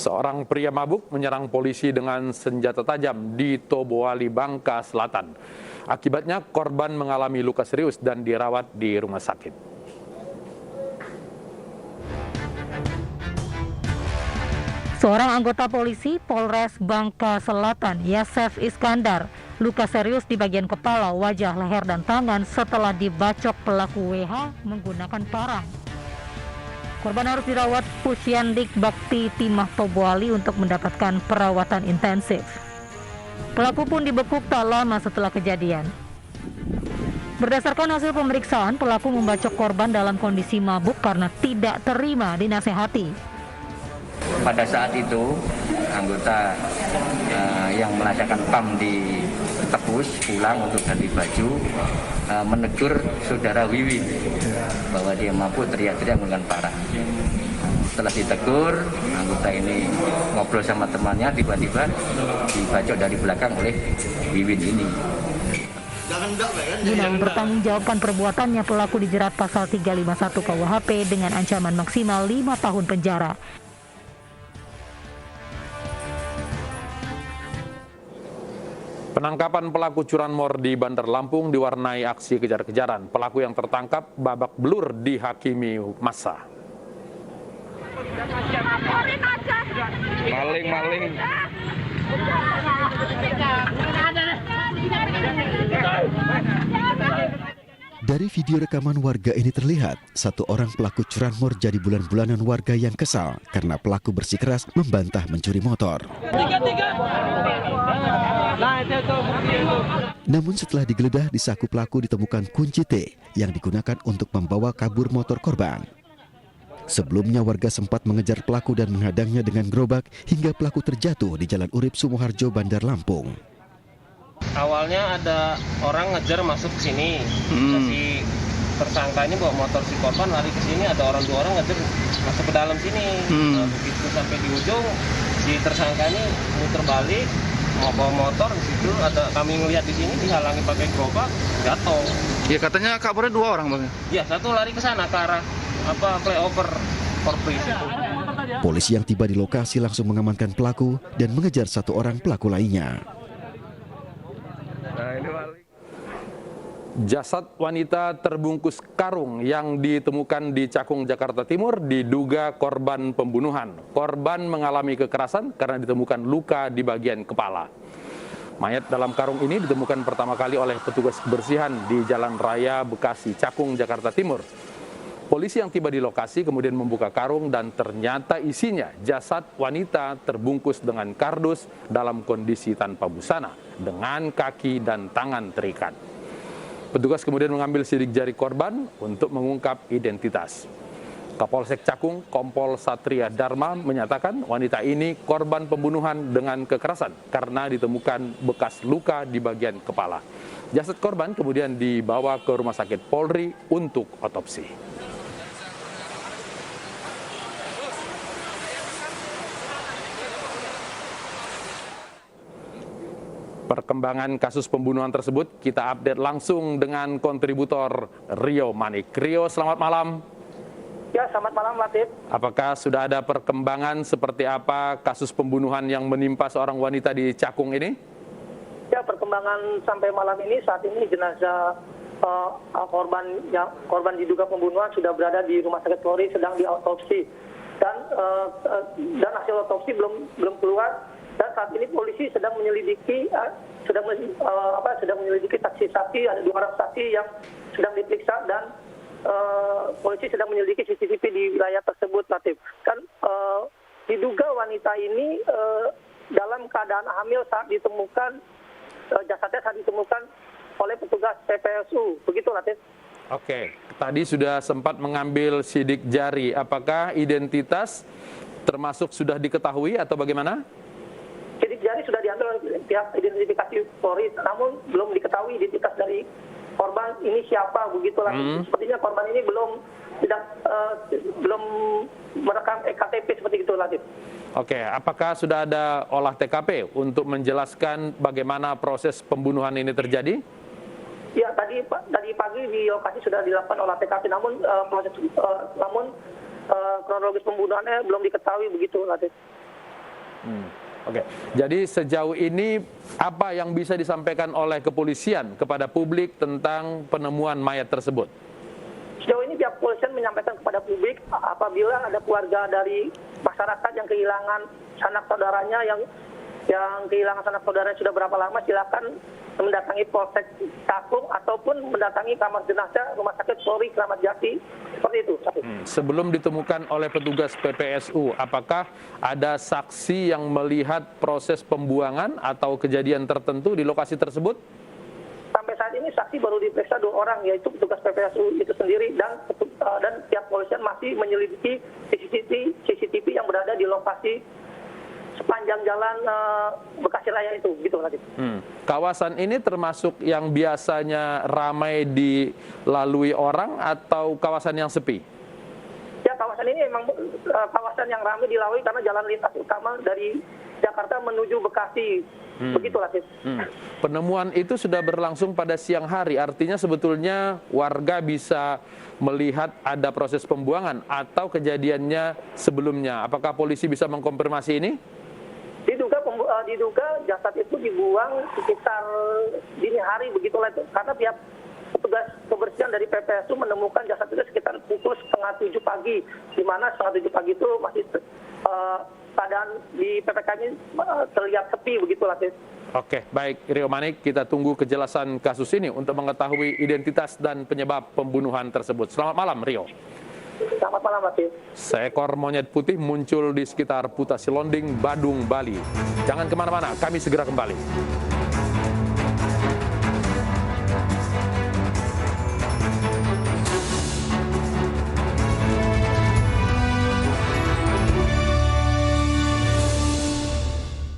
Seorang pria mabuk menyerang polisi dengan senjata tajam di Toboali, Bangka Selatan. Akibatnya korban mengalami luka serius dan dirawat di rumah sakit. Seorang anggota polisi Polres Bangka Selatan, Yasef Iskandar, luka serius di bagian kepala, wajah, leher, dan tangan setelah dibacok pelaku WH menggunakan parang. Korban harus dirawat Pusyandik Bakti Timah Toboali untuk mendapatkan perawatan intensif. Pelaku pun dibekuk tak lama setelah kejadian. Berdasarkan hasil pemeriksaan, pelaku membacok korban dalam kondisi mabuk karena tidak terima dinasehati. Pada saat itu, anggota yang melaksanakan PAM di Tebus pulang untuk ganti baju menegur saudara Wiwin bahwa dia mabuk, teriak-teriak menggunakan parang. Setelah ditegur, anggota ini ngobrol sama temannya, tiba-tiba dibacok dari belakang oleh Wiwin ini. Guna mempertanggungjawabkan perbuatannya, pelaku dijerat pasal 351 KUHP dengan ancaman maksimal 5 tahun penjara. Penangkapan pelaku curanmor di Bandar Lampung diwarnai aksi kejar-kejaran. Pelaku yang tertangkap babak belur dihakimi massa. Maling. Dari video rekaman warga ini terlihat, satu orang pelaku curanmor jadi bulan-bulanan warga yang kesal karena pelaku bersikeras membantah mencuri motor. Namun setelah digeledah, di saku pelaku ditemukan kunci T yang digunakan untuk membawa kabur motor korban. Sebelumnya warga sempat mengejar pelaku dan menghadangnya dengan gerobak hingga pelaku terjatuh di Jalan Urip Sumoharjo, Bandar Lampung. Awalnya ada orang ngejar masuk ke sini, si tersangka ini bawa motor si korban lari ke sini, ada dua orang ngejar masuk ke dalam sini. Nah, begitu sampai di ujung, si tersangka ini muter balik mau bawa motor, di situ ada kami ngelihat di sini dihalangi pakai gerobak, jatuh. Ya katanya kabarnya 2 orang bang. Ya satu lari ke sana ke arah flyover Korpri. Polisi yang tiba di lokasi langsung mengamankan pelaku dan mengejar satu orang pelaku lainnya. Jasad wanita terbungkus karung yang ditemukan di Cakung, Jakarta Timur diduga korban pembunuhan. Korban mengalami kekerasan karena ditemukan luka di bagian kepala. Mayat dalam karung ini ditemukan pertama kali oleh petugas kebersihan di Jalan Raya Bekasi, Cakung, Jakarta Timur. Polisi yang tiba di lokasi kemudian membuka karung dan ternyata isinya jasad wanita terbungkus dengan kardus dalam kondisi tanpa busana, dengan kaki dan tangan terikat. Petugas kemudian mengambil sidik jari korban untuk mengungkap identitas. Kapolsek Cakung, Kompol Satria Dharma menyatakan wanita ini korban pembunuhan dengan kekerasan karena ditemukan bekas luka di bagian kepala. Jasad korban kemudian dibawa ke Rumah Sakit Polri untuk otopsi. Perkembangan kasus pembunuhan tersebut kita update langsung dengan kontributor Rio Manik. Rio, selamat malam. Ya, selamat malam, Latif. Apakah sudah ada perkembangan seperti apa kasus pembunuhan yang menimpa seorang wanita di Cakung ini? Ya, perkembangan sampai malam ini, saat ini jenazah korban diduga pembunuhan sudah berada di Rumah Sakit Polri sedang diautopsi. Dan hasil otopsi belum keluar. Dan saat ini polisi sedang menyelidiki saksi-saksi, ada 2 orang saksi yang sedang diperiksa dan polisi sedang menyelidiki CCTV di wilayah tersebut, Latif. Kan diduga wanita ini dalam keadaan hamil saat ditemukan, jasadnya saat ditemukan oleh petugas PPSU, begitu, Latif. Oke, tadi sudah sempat mengambil sidik jari. Apakah identitas termasuk sudah diketahui atau bagaimana? Sidik jari sudah diambil oleh pihak identifikasi Polri, namun belum diketahui identitas dari korban ini siapa, begitulah. Sepertinya korban ini belum merekam EKTP seperti itu, Latif. Oke, apakah sudah ada olah TKP untuk menjelaskan bagaimana proses pembunuhan ini terjadi? Ya, tadi pagi di lokasi sudah dilakukan olah TKP, namun kronologis pembunuhannya belum diketahui, begitu, Latif. Oke, jadi sejauh ini apa yang bisa disampaikan oleh kepolisian kepada publik tentang penemuan mayat tersebut? Sejauh ini pihak kepolisian menyampaikan kepada publik apabila ada keluarga dari masyarakat yang kehilangan sanak saudaranya yang kehilangan sanak saudaranya sudah berapa lama, silakan mendatangi Polsek Cakung ataupun mendatangi kamar jenazah Rumah Sakit Polri Kramat Jati, seperti itu. Sebelum ditemukan oleh petugas PPSU, apakah ada saksi yang melihat proses pembuangan atau kejadian tertentu di lokasi tersebut? Sampai saat ini saksi baru diperiksa 2 orang, yaitu petugas PPSU itu sendiri dan pihak kepolisian masih menyelidiki CCTV yang berada di lokasi sepanjang jalan Bekasi Raya itu, gitu Latif. Kawasan ini termasuk yang biasanya ramai dilalui orang atau kawasan yang sepi? Ya, kawasan ini memang kawasan yang ramai dilalui karena jalan lintas utama dari Jakarta menuju Bekasi, begitu Latif. Penemuan itu sudah berlangsung pada siang hari, artinya sebetulnya warga bisa melihat ada proses pembuangan atau kejadiannya sebelumnya. Apakah polisi bisa mengkonfirmasi ini? Diduga jasad itu dibuang sekitar dini hari, begitulah itu. Karena pihak petugas kebersihan dari PPSU menemukan jasad itu sekitar pukul 6:30 pagi, di mana 6:30 pagi itu masih keadaan di PPK ini terlihat sepi, begitulah. Oke, baik Rio Manik, kita tunggu kejelasan kasus ini untuk mengetahui identitas dan penyebab pembunuhan tersebut. Selamat malam, Rio. Selamat malam, Latif. Seekor monyet putih muncul di sekitar Putasi Londing, Badung, Bali. Jangan kemana-mana, kami segera kembali.